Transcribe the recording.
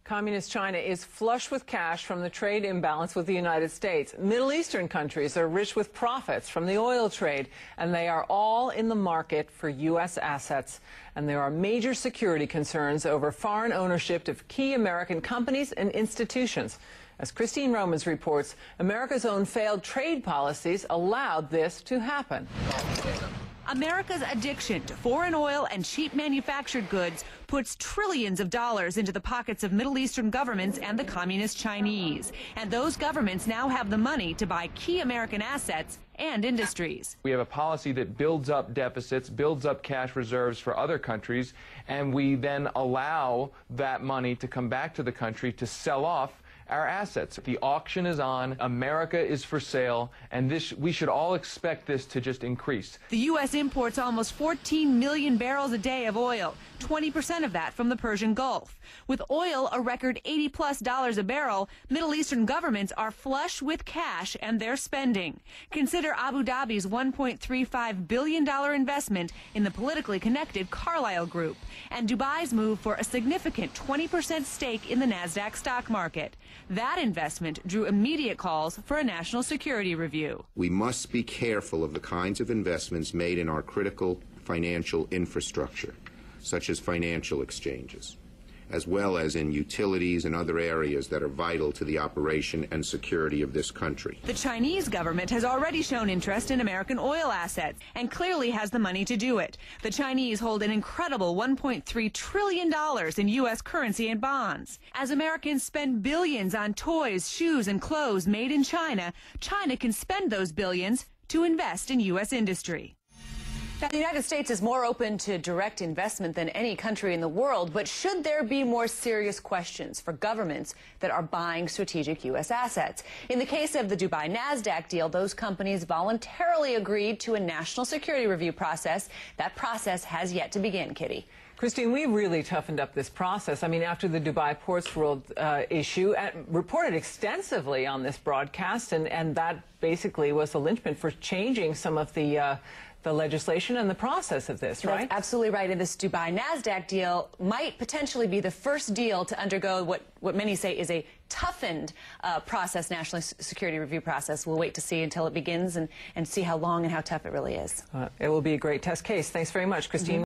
Communist China is flush with cash from the trade imbalance with the United States. Middle Eastern countries are rich with profits from the oil trade, and they are all in the market for U.S. assets. And there are major security concerns over foreign ownership of key American companies and institutions. As Christine Romans reports, America's own failed trade policies allowed this to happen. America's addiction to foreign oil and cheap manufactured goods puts trillions of dollars into the pockets of Middle Eastern governments and the Communist Chinese. And those governments now have the money to buy key American assets and industries. We have a policy that builds up deficits, builds up cash reserves for other countries, and we then allow that money to come back to the country to sell off our assets. The auction is on, America is for sale, and we should all expect this to just increase. The U.S. imports almost 14 million barrels a day of oil, 20% of that from the Persian Gulf. With oil a record $80+ a barrel, Middle Eastern governments are flush with cash and they're spending. Consider Abu Dhabi's $1.35 billion investment in the politically connected Carlyle Group, and Dubai's move for a significant 20% stake in the NASDAQ stock market. That investment drew immediate calls for a national security review. We must be careful of the kinds of investments made in our critical financial infrastructure, such as financial exchanges, as well as in utilities and other areas that are vital to the operation and security of this country. The Chinese government has already shown interest in American oil assets and clearly has the money to do it. The Chinese hold an incredible $1.3 trillion in U.S. currency and bonds. As Americans spend billions on toys, shoes, and clothes made in China, China can spend those billions to invest in U.S. industry. Now, the United States is more open to direct investment than any country in the world, but should there be more serious questions for governments that are buying strategic U.S. assets? In the case of the Dubai NASDAQ deal, those companies voluntarily agreed to a national security review process. That process has yet to begin, Kitty. Christine, we really toughened up this process. I mean, after the Dubai Ports World issue, reported extensively on this broadcast, and that basically was the linchpin for changing some of the legislation and the process of this, right? That's absolutely right. And this Dubai NASDAQ deal might potentially be the first deal to undergo what many say is a toughened process, national security review process. We'll wait to see until it begins and see how long and how tough it really is. It will be a great test case. Thanks very much, Christine.